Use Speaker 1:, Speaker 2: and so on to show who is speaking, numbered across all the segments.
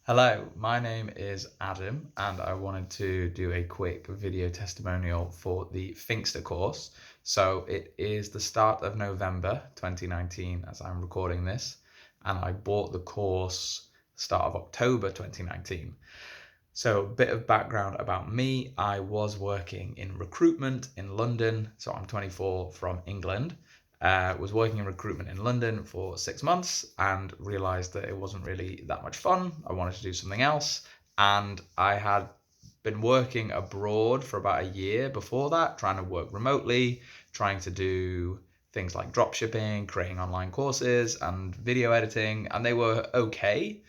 Speaker 1: Hello, my name is Adam, and I wanted to do a quick video testimonial for the Thinkster course. So it is the start of November 2019 as I'm recording this, and I bought the course start of October 2019. So a bit of background about me. I was working in recruitment in London. So I'm 24 from England. Was working in recruitment in London for 6 months and realized that it wasn't really that much fun. I wanted to do something else. And I had been working abroad for about a year before that, trying to work remotely, trying to do things like drop shipping, creating online courses, and video editing. And they were okay,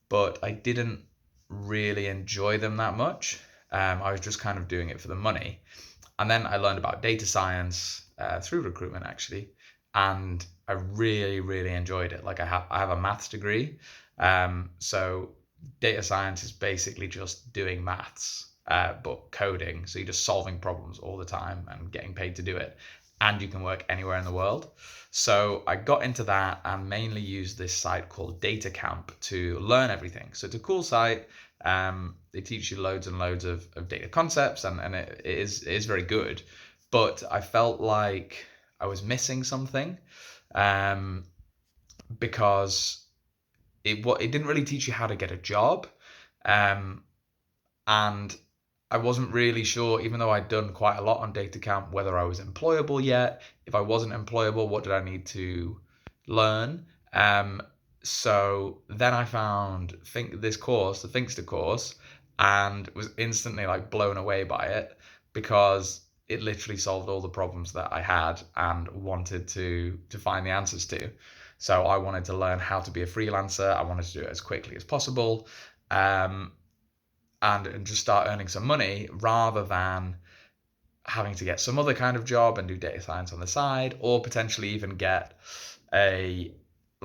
Speaker 1: but I didn't really enjoy them that much. I was just kind of doing it for the money. And then I learned about data science through recruitment actually, and I really, really enjoyed it. Like I have a maths degree, so data science is basically just doing maths, but coding. So you're just solving problems all the time and getting paid to do it, and you can work anywhere in the world. So I got into that and mainly used this site called Data Camp to learn everything. So it's a cool site. They teach you loads and loads of data concepts, and it is very good. But I felt like I was missing something, um, because it didn't really teach you how to get a job, um, and I wasn't really sure, even though I'd done quite a lot on Data Camp, whether I was employable yet. If I wasn't employable, what did I need to learn? Um, so then I found this course, the Thinkster course, and was instantly like blown away by it because it literally solved all the problems that I had and wanted to find the answers to. So I wanted to learn how to be a freelancer. I wanted to do it as quickly as possible. Um, and just start earning some money rather than having to get some other kind of job and do data science on the side, or potentially even get a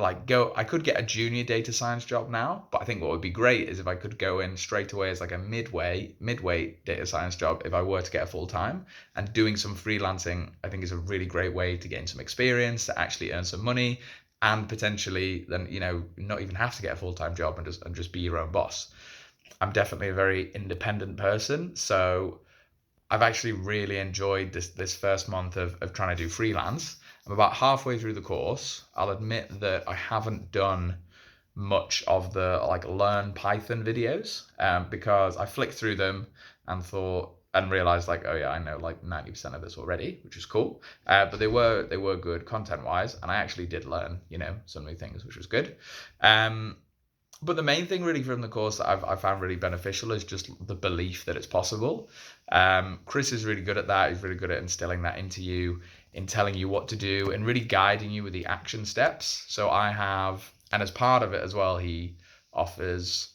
Speaker 1: I could get a junior data science job now, but I think what would be great is if I could go in straight away as like a midway data science job if I were to get a full time. And doing some freelancing I think is a really great way to gain some experience, to actually earn some money, and potentially then not even have to get a full-time job and just be your own boss. I'm definitely a very independent person, so I've actually really enjoyed this first month of trying to do freelance. I'm about halfway through the course. I'll admit that I haven't done much of the like learn Python videos, because I flicked through them and realized like, oh yeah, I know like 90% of this already, which is cool. But they were good content wise, and I actually did learn some new things, which was good. But the main thing really from the course that I've found really beneficial is just the belief that it's possible. Chris is really good at that. He's really good at instilling that into you, in telling you what to do, and really guiding you with the action steps. So and as part of it as well, he offers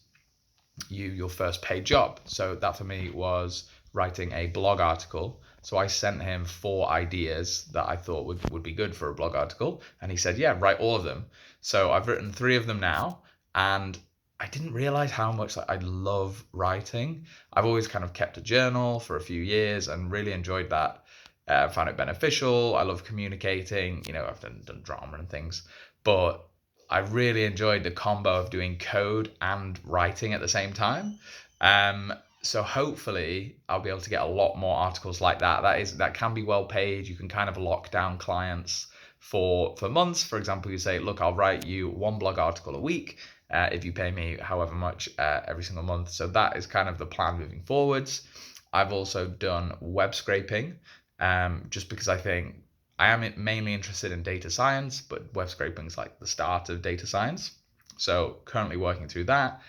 Speaker 1: you your first paid job. So that for me was writing a blog article. So I sent him 4 ideas that I thought would be good for a blog article. And he said, yeah, write all of them. So I've written 3 of them now. And I didn't realize how much I love writing. I've always kind of kept a journal for a few years and really enjoyed that. Found it beneficial. I love communicating. I've done drama and things, but I really enjoyed the combo of doing code and writing at the same time. So hopefully I'll be able to get a lot more articles like that. That can be well paid. You can kind of lock down clients for months. For example, you say, look, I'll write you 1 blog article a week, if you pay me however much every single month. So that is kind of the plan moving forwards. I've also done web scraping, just because I think I am mainly interested in data science, but web scraping is like the start of data science. So currently working through that,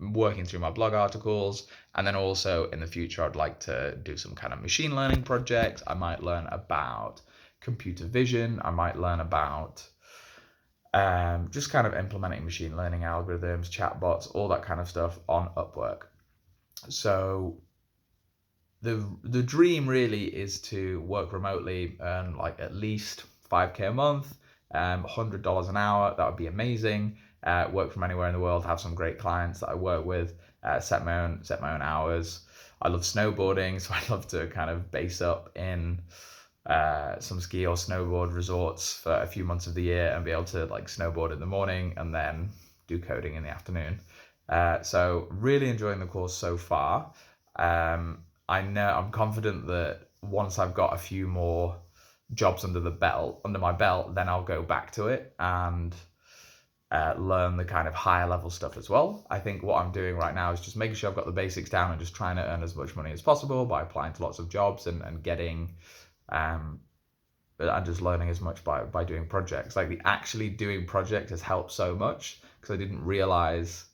Speaker 1: working through my blog articles, and then also in the future I'd like to do some kind of machine learning projects. I might learn about computer vision. I might learn about just kind of implementing machine learning algorithms, chatbots, all that kind of stuff on Upwork. So the dream really is to work remotely, earn like at least 5K a month, $100 an hour. That would be amazing. Work from anywhere in the world, have some great clients that I work with, set my own hours. I love snowboarding, so I'd love to kind of base up in some ski or snowboard resorts for a few months of the year and be able to like snowboard in the morning and then do coding in the afternoon. So really enjoying the course so far. I'm confident that once I've got a few more jobs under my belt, then I'll go back to it and learn the kind of higher level stuff as well. I think what I'm doing right now is just making sure I've got the basics down and just trying to earn as much money as possible by applying to lots of jobs and getting and just learning as much by doing projects. Like the actually doing projects has helped so much because I didn't realize,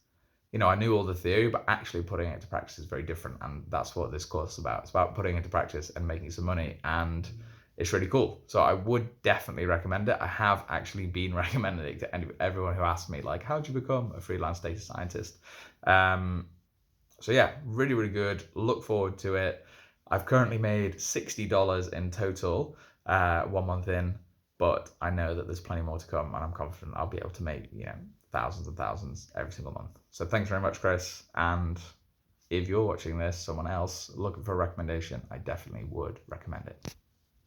Speaker 1: I knew all the theory, but actually putting it into practice is very different. And that's what this course is about. It's about putting it into practice and making some money. And it's really cool. So I would definitely recommend it. I have actually been recommending it to everyone who asks me, like, how do you become a freelance data scientist? So yeah, really, really good. Look forward to it. I've currently made $60 in total 1 month in, but I know that there's plenty more to come, and I'm confident I'll be able to make thousands and thousands every single month. So thanks very much, Chris. And if you're watching this, someone else looking for a recommendation, I definitely would recommend it.